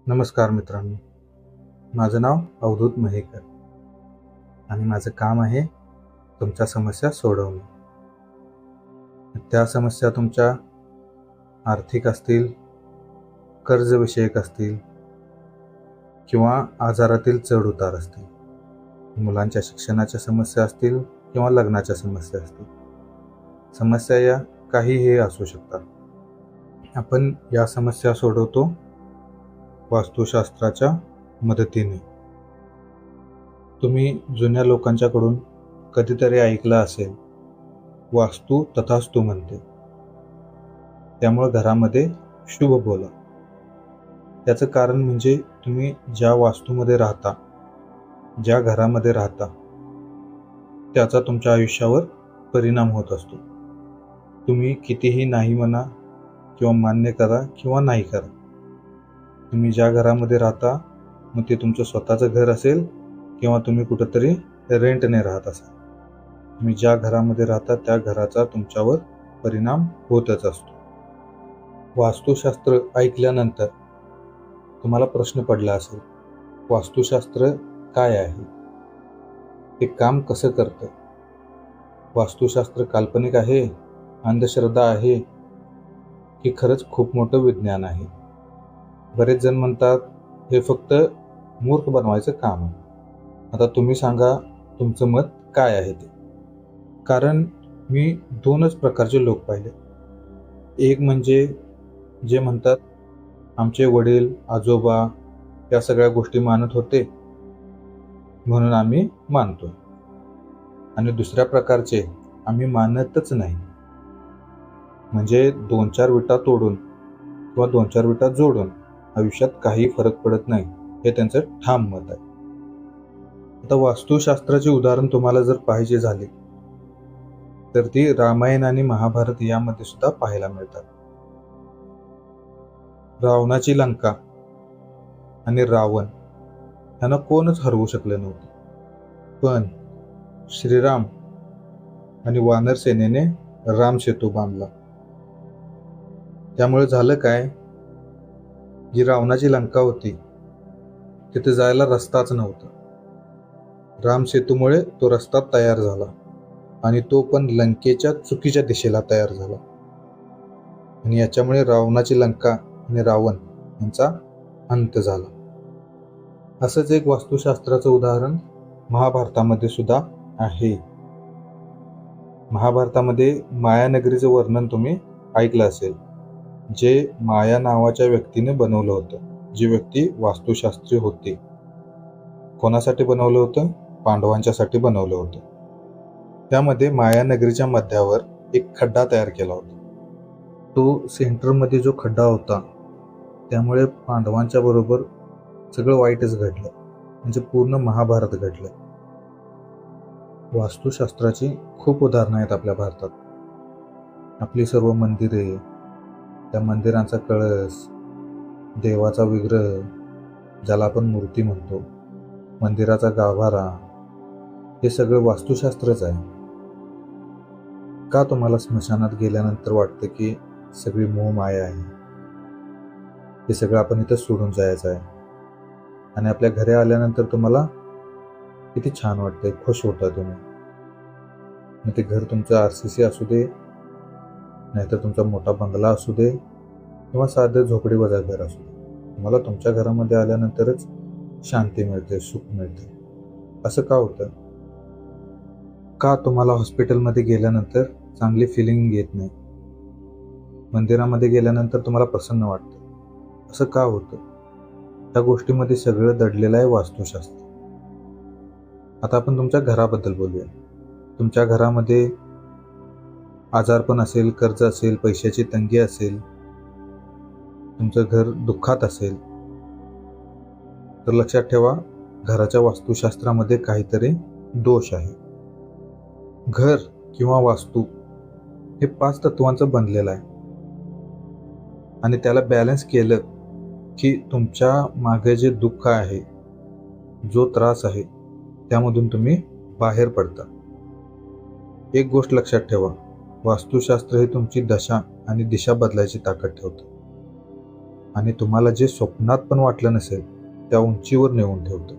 नमस्कार मित्रांनो, माझं नाव अवधूत महेकर आणि माझं काम आहे तुमच्या समस्या सोडवणे. त्या समस्या तुमच्या आर्थिक असतील, कर्जविषयक असतील किंवा आजारातील चढ-उतार असतील, मुलांच्या शिक्षणाच्या समस्या असतील किंवा लग्नाच्या समस्या असतील. समस्या या काहीही असू शकतात. आपण या समस्या सोडवतो वास्तुशास्त्राच्या मदतीने. तुम्ही जुन्या लोकांच्याकडून कधीतरी ऐकलं असेल, वास्तू तथास्तु म्हणते. त्यामुळे घरामध्ये शुभ बोला. त्याचं कारण म्हणजे तुम्ही ज्या वास्तूमध्ये राहता, ज्या घरामध्ये राहता, त्याचा तुमच्या आयुष्यावर परिणाम होत असतो. तुम्ही कितीही नाही म्हणा किंवा मान्य करा किंवा नाही करा, तुम्ही ज्या घरामध्ये राहता, मग ते तुमचं स्वतःचं घर असेल किंवा तुम्ही कुठंतरी रेंटने राहत असाल, तुम्ही ज्या घरामध्ये राहता त्या घराचा तुमच्यावर परिणाम होतच असतो. वास्तुशास्त्र ऐकल्यानंतर तुम्हाला प्रश्न पडला असेल, वास्तुशास्त्र काय आहे, ते काम कसं करतं, वास्तुशास्त्र काल्पनिक आहे, अंधश्रद्धा आहे की खरंच खूप मोठं विज्ञान आहे. बरेच जण म्हणतात हे फक्त मूर्ख बनवायचं काम आहे. आता तुम्ही सांगा तुमचं मत काय आहे ते. कारण मी दोनच प्रकारचे लोक पाहिले. एक म्हणजे जे म्हणतात आमचे वडील आजोबा या सगळ्या गोष्टी मानत होते म्हणून आम्ही मानतो, आणि दुसऱ्या प्रकारचे आम्ही मानतच नाही, म्हणजे 2-4 विटा तोडून किंवा 2-4 विटा जोडून आयुष्यात काही फरक पडत नाही, हे त्यांचं ठाम मत आहे. आता वास्तुशास्त्राचे उदाहरण तुम्हाला जर पाहिजे झाले तर ती रामायण आणि महाभारत यामध्ये सुद्धा पाहायला मिळतात. रावणाची लंका आणि रावण यांना कोणच हरवू शकले नव्हते, पण श्रीराम आणि वानर सेनेने राम सेतू बांधला. त्यामुळे झालं काय, जी रावणाची लंका होती तिथे जायला रस्ताच नव्हता. राम सेतूमुळे तो रस्ता तयार झाला, आणि तो पण लंकेच्या चुकीच्या दिशेला तयार झाला, आणि याच्यामुळे रावणाची लंका आणि रावण यांचा अंत झाला. असंच एक वास्तुशास्त्राचं उदाहरण महाभारतामध्ये सुद्धा आहे. महाभारतामध्ये मायानगरीचं वर्णन तुम्ही ऐकलं असेल, जे माया नावाच्या व्यक्तीने बनवलं होतं. जी व्यक्ती वास्तुशास्त्री होती. कोणासाठी बनवलं होतं? पांडवांच्यासाठी बनवलं होतं. त्यामध्ये मायानगरीच्या मध्यावर एक खड्डा तयार केला होता. तो सेंटरमध्ये जो खड्डा होता त्यामुळे पांडवांच्या बरोबर सगळं वाईटच घडलं, म्हणजे पूर्ण महाभारत घडलं. वास्तुशास्त्राची खूप उदाहरणं आहेत आपल्या भारतात. आपली सर्व मंदिरे, त्या मंदिरांचा कळस, देवाचा विग्रह ज्याला आपण मूर्ती म्हणतो, मंदिराचा गाभारा, हे सगळं वास्तुशास्त्रच आहे. का तुम्हाला स्मशानात गेल्यानंतर वाटतं की सगळी मोहमाया आहे, हे सगळं आपण इथं सोडून जायचं आहे, आणि आपल्या घरी आल्यानंतर तुम्हाला किती छान वाटतंय, खुश होता तुम्ही. मग ते घर तुमचं RCC असू दे, नाहीतर तुमचा मोठा बंगला असू दे, किंवा साधं झोपडी वजा घर असू दे, तुम्हाला तुमच्या घरामध्ये आल्यानंतरच शांती मिळते, सुख मिळते. असं का होतं? का तुम्हाला हॉस्पिटलमध्ये गेल्यानंतर चांगली फिलिंग येत नाही, मंदिरामध्ये गेल्यानंतर तुम्हाला प्रसन्न वाटतं? असं का होतं? त्या गोष्टीमध्ये सगळं दडलेलं आहे वास्तुशास्त्र. आता आपण तुमच्या घराबद्दल बोलूया. तुमच्या घरामध्ये आजारपण असेल, कर्ज असेल, पैशाची तंगी असेल, तुमचं घर दुःखात असेल, तर लक्षात ठेवा, घराच्या वास्तुशास्त्रामध्ये काहीतरी दोष आहे. घर किंवा वास्तू हे 5 तत्वांचं बनलेलं आहे, आणि त्याला बॅलन्स केलं की तुमच्या मागे जे दुःख आहे, जो त्रास आहे, त्यामधून तुम्ही बाहेर पडता. एक गोष्ट लक्षात ठेवा, वास्तुशास्त्र हे तुमची दशा आणि दिशा बदलायची ताकद ठेवतं. आणि तुम्हाला जे स्वप्नात पण वाटलं नसेल त्या उंचीवर नेऊन ठेवतं.